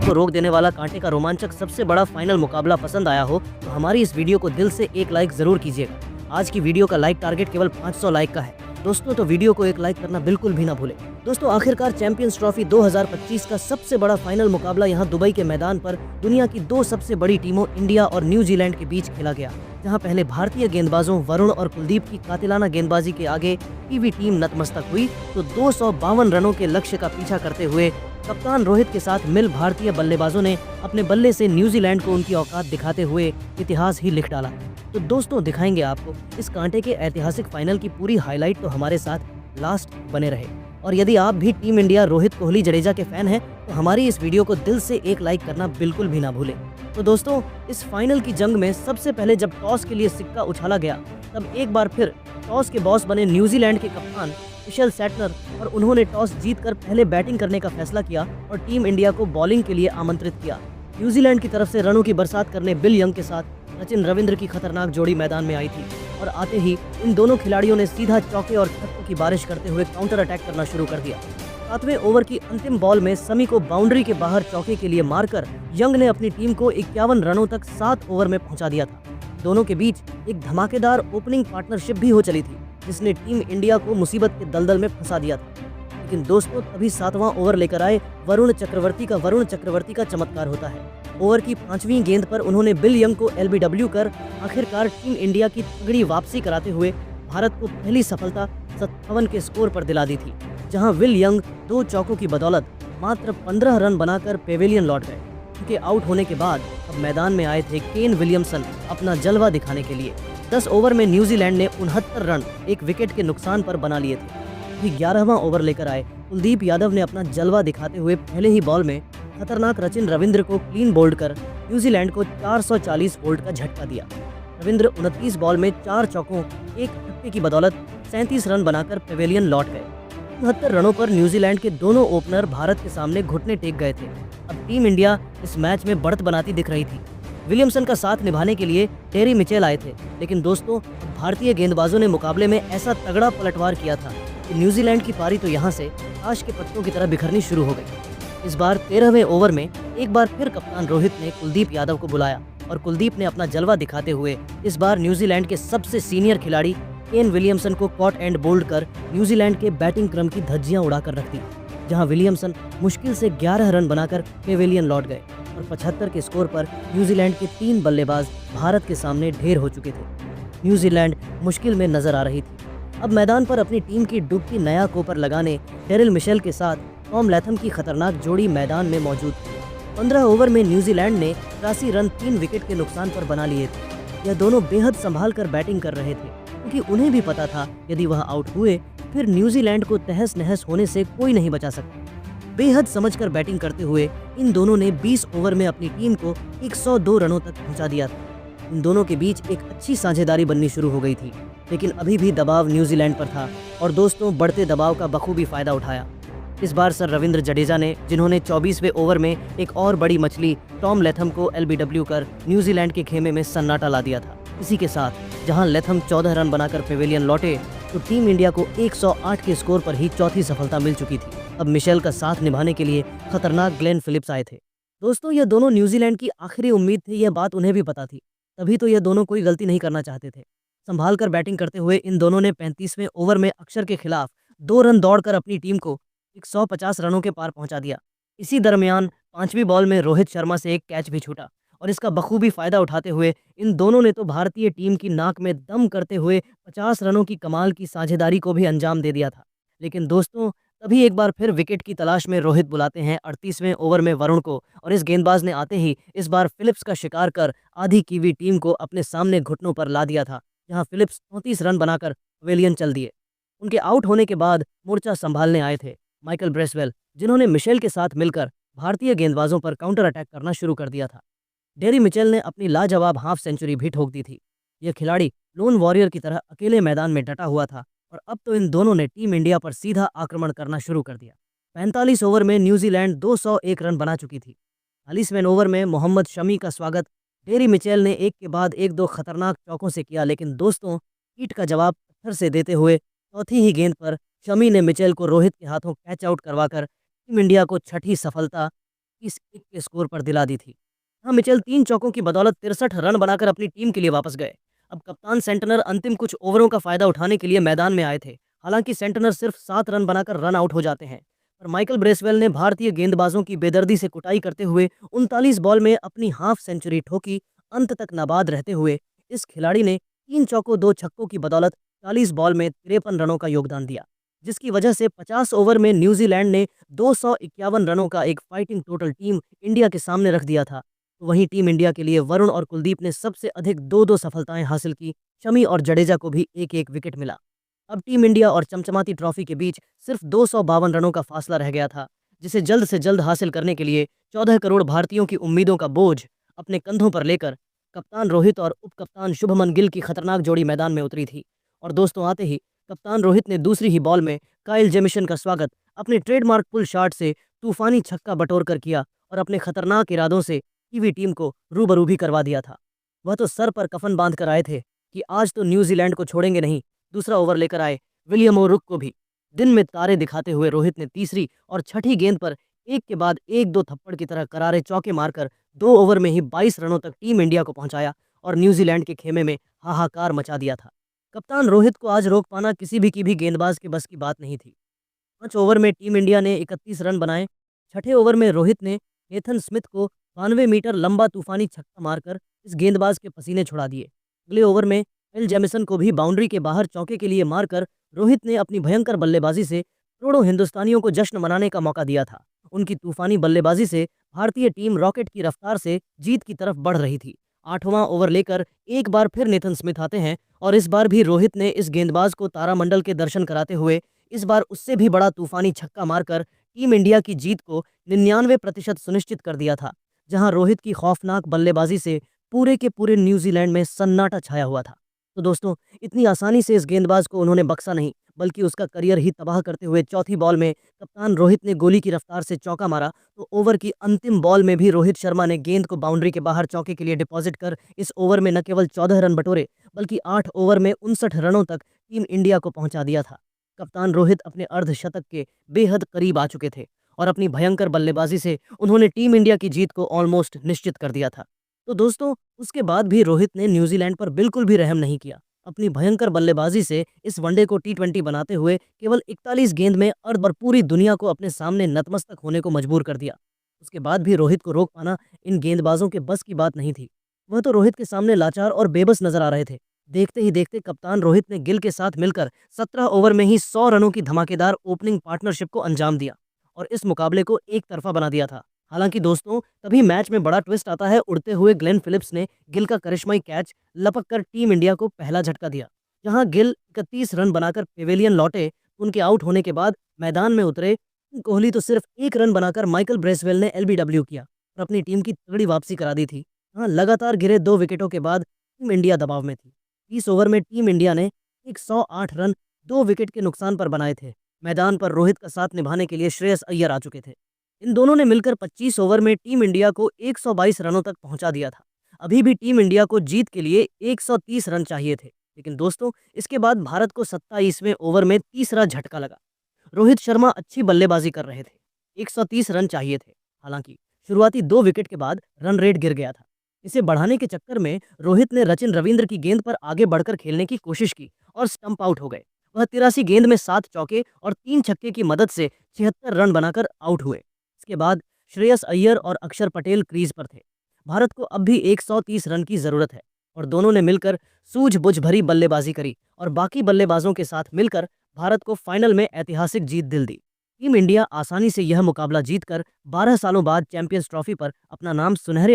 को रोक देने वाला कांटे का रोमांचक सबसे बड़ा फाइनल मुकाबला पसंद आया हो तो हमारी इस वीडियो को दिल से एक लाइक जरूर कीजिएगा। आज की वीडियो का लाइक टारगेट केवल 500 लाइक का है दोस्तों, तो वीडियो को एक लाइक करना बिल्कुल भी ना भूलें। दोस्तों, आखिरकार चैंपियंस ट्रॉफी 2025 का सबसे बड़ा फाइनल मुकाबला यहां दुबई के मैदान पर दुनिया की दो सबसे बड़ी टीमों इंडिया और न्यूजीलैंड के बीच खेला गया, जहां पहले भारतीय गेंदबाजों वरुण और कुलदीप की कातिलाना गेंदबाजी के आगे टीवी टीम नतमस्तक हुई तो 252 रनों के लक्ष्य का पीछा करते हुए कप्तान रोहित के साथ मिल भारतीय बल्लेबाजों ने अपने बल्ले से न्यूजीलैंड को उनकी औकात दिखाते हुए इतिहास ही लिख डाला। तो दोस्तों, दिखाएंगे आपको इस कांटे के ऐतिहासिक फाइनल की पूरी हाईलाइट, तो हमारे साथ लास्ट बने रहे। और यदि आप भी टीम इंडिया रोहित कोहली जडेजा के फैन हैं तो हमारी इस वीडियो को दिल से एक लाइक करना बिल्कुल भी ना भूलें। तो दोस्तों, इस फाइनल की जंग में सबसे पहले जब टॉस के लिए सिक्का उछाला गया तब एक बार फिर टॉस के बॉस बने न्यूजीलैंड के कप्तान मिशेल सेटनर, और उन्होंने टॉस जीतकर पहले बैटिंग करने का फैसला किया और टीम इंडिया को बॉलिंग के लिए आमंत्रित किया। न्यूजीलैंड की तरफ से रनों की बरसात करने बिल यंग के साथ सचिन रविंद्र की खतरनाक जोड़ी मैदान में आई थी और आते ही इन दोनों खिलाड़ियों ने सीधा चौके और छक्कों की बारिश करते हुए काउंटर अटैक करना शुरू कर दिया। 7वें ओवर की अंतिम बॉल में समी को बाउंड्री के बाहर चौके के लिए मारकर यंग ने अपनी टीम को 51 रनों तक 7 ओवर में पहुंचा दिया था। दोनों के बीच एक धमाकेदार ओपनिंग पार्टनरशिप भी हो चली थी जिसने टीम इंडिया को मुसीबत के दलदल में फंसा दिया था। लेकिन दोस्तों, तभी 7वां ओवर लेकर आए वरुण चक्रवर्ती का चमत्कार होता है। ओवर की 5वीं गेंद पर उन्होंने बिल यंग को एलबीडब्ल्यू कर आखिरकार टीम इंडिया की तगड़ी वापसी कराते हुए भारत को पहली सफलता 57 के स्कोर पर दिला दी थी, जहां विल यंग 2 चौकों की बदौलत मात्र 15 रन बनाकर पेविलियन लौट गए। उनके आउट होने के बाद अब मैदान में आए थे केन विलियमसन अपना जलवा दिखाने के लिए। 10 ओवर में न्यूजीलैंड ने 69 रन एक विकेट के नुकसान पर बना लिए थे। अभी 11वां ओवर लेकर आए कुलदीप यादव ने अपना जलवा दिखाते हुए पहले ही बॉल में खतरनाक सचिन रविंद्र को क्लीन बोल्ड कर न्यूजीलैंड को 440 वोल्ट का झटका दिया। रविंद्र 29 बॉल में 4 चौकों एक छक्के की बदौलत 37 रन बनाकर पेविलियन लौट गए। 69 रनों पर न्यूजीलैंड के दोनों ओपनर भारत के सामने घुटने टेक गए थे। अब टीम इंडिया इस मैच में बढ़त बनाती दिख रही थी। विलियमसन का साथ निभाने के लिए टेरी मिचेल आए थे, लेकिन दोस्तों, भारतीय गेंदबाजों ने मुकाबले में ऐसा तगड़ा पलटवार किया था कि न्यूजीलैंड की पारी तो यहाँ से ताश के पत्तों की तरह बिखरनी शुरू हो गई। इस बार 13वें ओवर में एक बार फिर कप्तान रोहित ने कुलदीप यादव को बुलाया और कुलदीप ने अपना जलवा दिखाते हुए इस बार न्यूजीलैंड के सबसे सीनियर खिलाड़ी केन विलियमसन को कॉट एंड बोल्ड कर न्यूजीलैंड के बैटिंग क्रम की धज्जियां उड़ाकर रख दी, जहां विलियमसन मुश्किल से 11 रन बनाकर पेविलियन लौट गए और 75 के स्कोर पर न्यूजीलैंड के 3 बल्लेबाज भारत के सामने ढेर हो चुके थे। न्यूजीलैंड मुश्किल में नजर आ रही थी। अब मैदान पर अपनी टीम की डुबकी नया कोपर लगाने डेरिल मिशेल के साथ टॉम लैथम की खतरनाक जोड़ी मैदान में मौजूद थी। 15 ओवर में न्यूजीलैंड ने 83 रन 3 विकेट के नुकसान पर बना लिए थे। यह दोनों बेहद संभाल कर बैटिंग कर रहे थे क्योंकि उन्हें भी पता था यदि वह आउट हुए फिर न्यूजीलैंड को तहस नहस होने से कोई नहीं बचा सकता। बेहद समझकर बैटिंग करते हुए इन दोनों ने 20 ओवर में अपनी टीम को 102 रनों तक पहुंचा दिया था। इन दोनों के बीच एक अच्छी साझेदारी बननी शुरू हो गई थी, लेकिन अभी भी दबाव न्यूजीलैंड पर था और दोस्तों, बढ़ते दबाव का बखूबी फायदा उठाया। इस बार सर रविंद्र जडेजा ने, जिन्होंने 24वें ओवर में एक और बड़ी मछली टॉम लैथम को एलबीडब्ल्यू कर न्यूजीलैंड के खेमे में सन्नाटा ला दिया था। इसी के साथ जहां लैथम 14 रन बनाकर पेविलियन लौटे तो टीम इंडिया को 108 के स्कोर पर ही चौथी सफलता मिल चुकी थी। अब मिशेल का साथ निभाने के लिए खतरनाक ग्लेन फिलिप्स आए थे। दोस्तों, ये दोनों न्यूजीलैंड की आखिरी उम्मीद थी, यह बात उन्हें भी पता थी, तभी तो ये दोनों कोई गलती नहीं करना चाहते थे। संभाल कर बैटिंग करते हुए इन दोनों ने 35वें ओवर में अक्षर के खिलाफ 2 रन दौड़कर अपनी टीम को 150 रनों के पार पहुंचा दिया। इसी दरमियान 5वीं बॉल में रोहित शर्मा से एक कैच भी छूटा और इसका बखूबी फायदा उठाते हुए इन दोनों ने तो भारतीय टीम की नाक में दम करते हुए 50 रनों की कमाल की साझेदारी को भी अंजाम दे दिया था। लेकिन दोस्तों, तभी एक बार फिर विकेट की तलाश में रोहित बुलाते हैं 38वें ओवर में वरुण को और इस गेंदबाज ने आते ही इस बार फिलिप्स का शिकार कर आधी कीवी टीम को अपने सामने घुटनों पर ला दिया था, जहां फिलिप्स 34 रन बनाकर पेविलियन चल दिए। उनके आउट होने के बाद मोर्चा संभालने आए थे माइकल ब्रेसवेल, जिन्होंने मिशेल के साथ मिलकर भारतीय गेंदबाजों पर काउंटर अटैक करना शुरू कर दिया था। डेरी मिचेल ने अपनी लाजवाब हाफ सेंचुरी भी ठोक दी थी। यह खिलाड़ी लोन वॉरियर की तरह अकेले मैदान में डटा हुआ था और अब तो इन दोनों ने टीम इंडिया पर सीधा आक्रमण करना शुरू कर दिया। 45 ओवर में न्यूजीलैंड 201 रन बना चुकी थी। 40वें ओवर में मोहम्मद शमी का स्वागत डेरी मिचेल ने एक के बाद एक 2 खतरनाक चौकों से किया, लेकिन दोस्तों, ईट का जवाब पत्थर से देते हुए चौथी ही गेंद पर शमी ने मिचेल को रोहित के हाथों कैच आउट करवाकर टीम इंडिया को छठी सफलता 21 के स्कोर पर दिला दी थी। हाँ, मिचेल 3 चौकों की बदौलत 63 रन बनाकर अपनी टीम के लिए वापस गए। अब कप्तान सेंटनर अंतिम कुछ ओवरों का फायदा उठाने के लिए मैदान में आए थे। हालांकि सेंटनर सिर्फ 7 रन बनाकर रन आउट हो जाते हैं। पर माइकल ब्रेसवेल ने भारतीय गेंदबाजों की बेदर्दी से कुटाई करते हुए 39 बॉल में अपनी हाफ सेंचुरी ठोकी। अंत तक नाबाद रहते हुए इस खिलाड़ी ने 3 चौकों 2 छक्कों की बदौलत 40 बॉल में 53 रनों का योगदान दिया, जिसकी वजह से 50 ओवर में न्यूजीलैंड ने 251 रनों का एक फाइटिंग टोटल टीम इंडिया के सामने रख दिया था। तो वहीं टीम इंडिया के लिए वरुण और कुलदीप ने सबसे अधिक 2-2 सफलताएं हासिल की। शमी और जडेजा को भी एक एक विकेट मिला। अब टीम इंडिया और चमचमाती ट्रॉफी के बीच सिर्फ 252 रनों का फासला रह गया था, जिसे जल्द से जल्द हासिल करने के लिए 14 करोड़ भारतीयों की उम्मीदों का बोझ अपने कंधों पर लेकर कप्तान रोहित और उप कप्तान शुभमन गिल की खतरनाक जोड़ी मैदान में उतरी थी। और दोस्तों, आते ही कप्तान रोहित ने दूसरी ही बॉल में काइल जेमिसन का स्वागत अपने ट्रेडमार्क पुल शॉट से तूफानी छक्का बटोर कर किया और अपने खतरनाक इरादों से कीवी टीम को रूबरू भी करवा दिया था। वह तो सर पर कफन बांध कर आए थे कि आज तो न्यूजीलैंड को छोड़ेंगे नहीं। दूसरा ओवर लेकर आए विलियम ओरुक को भी दिन में तारे दिखाते हुए रोहित ने तीसरी और छठी गेंद पर एक के बाद एक दो थप्पड़ की तरह करारे चौके मारकर 2 ओवर में ही 22 रनों तक टीम इंडिया को पहुंचाया और न्यूजीलैंड के खेमे में हाहाकार मचा दिया था। कप्तान रोहित को आज रोक पाना किसी भी की भी गेंदबाज के बस की बात नहीं थी। 5 ओवर में टीम इंडिया ने 31 रन बनाए। छठे ओवर में रोहित ने नेथन स्मिथ को 92 मीटर लंबा तूफानी छक्का मारकर इस गेंदबाज के पसीने छुड़ा दिए। अगले ओवर में एल जेमिसन को भी बाउंड्री के बाहर चौके के लिए मारकर रोहित ने अपनी भयंकर बल्लेबाजी से करोड़ों हिंदुस्तानियों को जश्न मनाने का मौका दिया था। उनकी तूफानी बल्लेबाजी से भारतीय टीम रॉकेट की रफ्तार से जीत की तरफ बढ़ रही थी। 8वां ओवर लेकर एक बार फिर नेथन स्मिथ आते हैं और इस बार भी रोहित ने इस गेंदबाज को तारामंडल के दर्शन कराते हुए इस बार उससे भी बड़ा तूफानी छक्का मारकर टीम इंडिया की जीत को 99% सुनिश्चित कर दिया था। जहां रोहित की खौफनाक बल्लेबाजी से पूरे के पूरे न्यूजीलैंड में सन्नाटा छाया हुआ था। तो दोस्तों, इतनी आसानी से इस गेंदबाज को उन्होंने बख्शा नहीं, बल्कि उसका करियर ही तबाह करते हुए चौथी बॉल में कप्तान रोहित ने गोली की रफ्तार से चौका मारा। तो ओवर की अंतिम बॉल में भी रोहित शर्मा ने गेंद को बाउंड्री के बाहर चौके के लिए डिपॉजिट कर इस ओवर में न केवल 14 रन बटोरे, बल्कि 8 ओवर में 59 रनों तक टीम इंडिया को पहुंचा दिया था। कप्तान रोहित अपने अर्धशतक के बेहद करीब आ चुके थे और अपनी भयंकर बल्लेबाजी से उन्होंने टीम इंडिया की जीत को ऑलमोस्ट निश्चित कर दिया था। तो दोस्तों, उसके बाद भी रोहित ने न्यूजीलैंड पर बिल्कुल भी रहम नहीं किया। अपनी भयंकर बल्लेबाजी से इस वनडे को टी20 बनाते हुए केवल 41 गेंद में अर्ध और पूरी दुनिया को अपने सामने नतमस्तक होने को मजबूर कर दिया। उसके बाद भी रोहित को रोक पाना इन गेंदबाजों के बस की बात नहीं थी। वह तो रोहित के सामने लाचार और बेबस नजर आ रहे थे। देखते ही देखते कप्तान रोहित ने गिल के साथ मिलकर 17 ओवर में ही 100 रनों की धमाकेदार ओपनिंग पार्टनरशिप को अंजाम दिया और इस मुकाबले को एक तरफा बना दिया था। हालांकि दोस्तों, तभी मैच में बड़ा ट्विस्ट आता है। उड़ते हुए ग्लेन फिलिप्स ने गिल का करिश्माई कैच लपक कर टीम इंडिया को पहला झटका दिया। जहां गिल 31 रन बनाकर पेवेलियन लौटे, उनके आउट होने के बाद मैदान में उतरे कोहली तो सिर्फ 1 रन बनाकर माइकल ब्रेसवेल ने एलबीडब्ल्यू किया और अपनी टीम की तगड़ी वापसी करा दी थी। हाँ, लगातार गिरे 2 विकेटों के बाद टीम इंडिया दबाव में थी। 30 ओवर में टीम इंडिया ने 108 रन 2 विकेट के नुकसान पर बनाए थे। मैदान पर रोहित का साथ निभाने के लिए श्रेयस अय्यर आ चुके थे। इन दोनों ने मिलकर 25 ओवर में टीम इंडिया को 122 रनों तक पहुंचा दिया था। अभी भी टीम इंडिया को जीत के लिए 130 रन चाहिए थे, लेकिन दोस्तों, इसके बाद भारत को 27वें ओवर में तीसरा झटका लगा। रोहित शर्मा अच्छी बल्लेबाजी कर रहे थे, 130 रन चाहिए थे। हालांकि शुरुआती 2 विकेट के बाद रन रेट गिर गया था। इसे बढ़ाने के चक्कर में रोहित ने सचिन रविंद्र की गेंद पर आगे बढ़कर खेलने की कोशिश की और स्टंप आउट हो गए। वह 83 गेंद में 7 चौके और 3 छक्के की मदद से 76 रन बनाकर आउट हुए। इसके बाद श्रेयस अय्यर और अक्षर पटेल क्रीज पर थे। भारत को अब भी 130 रन की जरूरत है और दोनों ने मिलकर सूझबूझ भरी बल्लेबाजी करी और बाकी बल्लेबाजों के साथ मिलकर भारत को फाइनल में ऐतिहासिक जीत दिल दी। टीम इंडिया आसानी से यह मुकाबला जीतकर 12 सालों बाद चैंपियंस ट्रॉफी पर अपना नाम सुनहरे